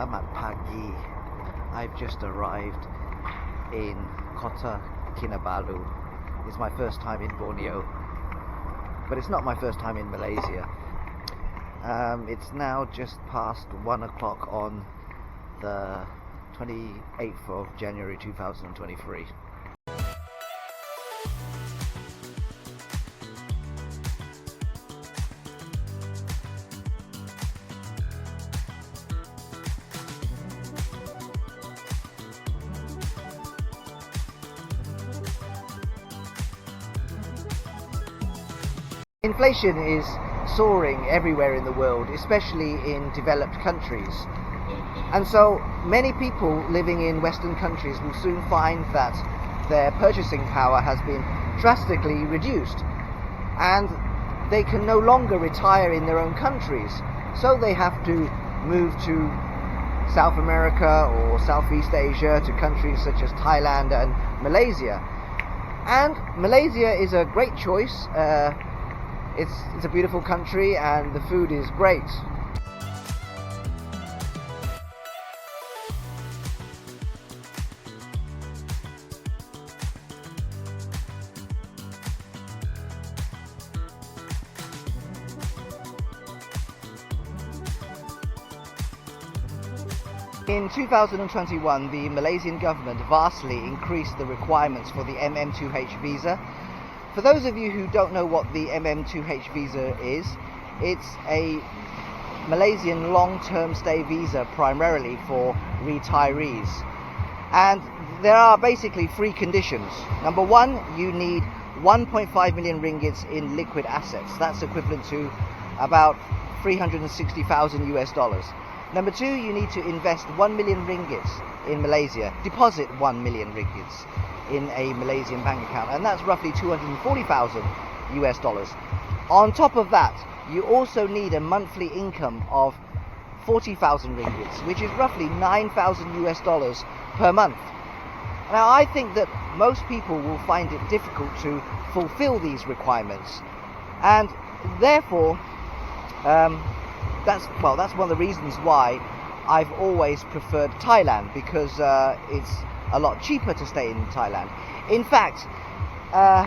Selamat pagi. I've just arrived in Kota Kinabalu. It's my first time in Borneo, but it's not my first time in Malaysia. It's now just past 1 o'clock on the 28th of January 2023. Inflation is soaring everywhere in the world, especially in developed countries. And so many people living in Western countries will soon find that their purchasing power has been drastically reduced, and they can no longer retire in their own countries. So they have to move to South America or Southeast Asia, to countries such as Thailand and Malaysia. And Malaysia is a great choice. It's a beautiful country and the food is great. In 2021, the Malaysian government vastly increased the requirements for the MM2H visa. For those of you who don't know what the MM2H visa is, it's a Malaysian long-term stay visa primarily for retirees. And there are basically three conditions. Number one, you need 1.5 million ringgits in liquid assets. That's equivalent to about $360,000. Number two, you need to invest 1 million ringgits in Malaysia, deposit 1 million ringgits in a Malaysian bank account, and that's roughly $240,000. On top of that, you also need a monthly income of 40,000 ringgits, which is roughly $9,000 per month. Now, I think that most people will find it difficult to fulfill these requirements, and therefore that's one of the reasons why I've always preferred Thailand, because it's a lot cheaper to stay in Thailand. In fact,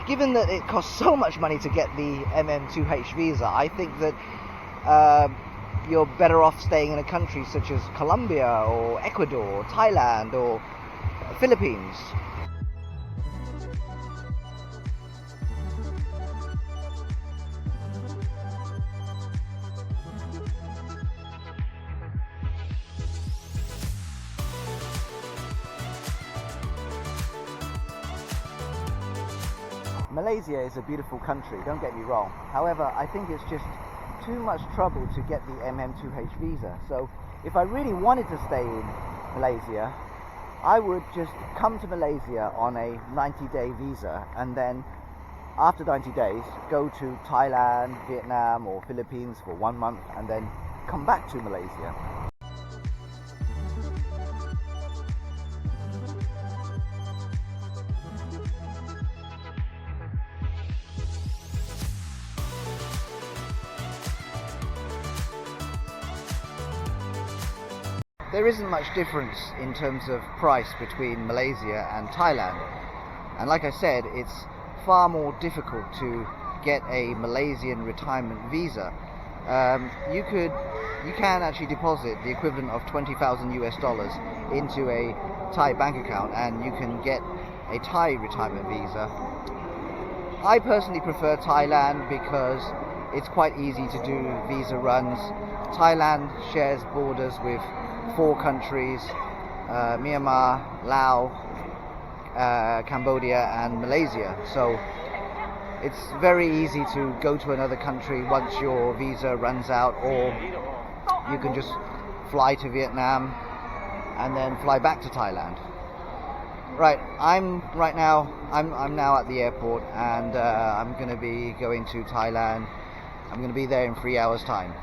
given that it costs so much money to get the MM2H visa, I think that you're better off staying in a country such as Colombia or Ecuador or Thailand or Philippines. Malaysia is a beautiful country, don't get me wrong. However, I think it's just too much trouble to get the MM2H visa. So if I really wanted to stay in Malaysia, I would just come to Malaysia on a 90-day visa, and then after 90 days go to Thailand, Vietnam or Philippines for 1 month, and then come back to Malaysia. There isn't much difference in terms of price between Malaysia and Thailand, and like I said, it's far more difficult to get a Malaysian retirement visa. You can actually deposit the equivalent of $20,000 into a Thai bank account, and you can get a Thai retirement visa. I personally prefer Thailand because it's quite easy to do visa runs. Thailand shares borders with 4 countries, Myanmar, Laos, Cambodia and Malaysia. So it's very easy to go to another country once your visa runs out, or you can just fly to Vietnam and then fly back to Thailand. Right, I'm now at the airport, and I'm going to be going to Thailand. I'm going to be there in 3 hours time.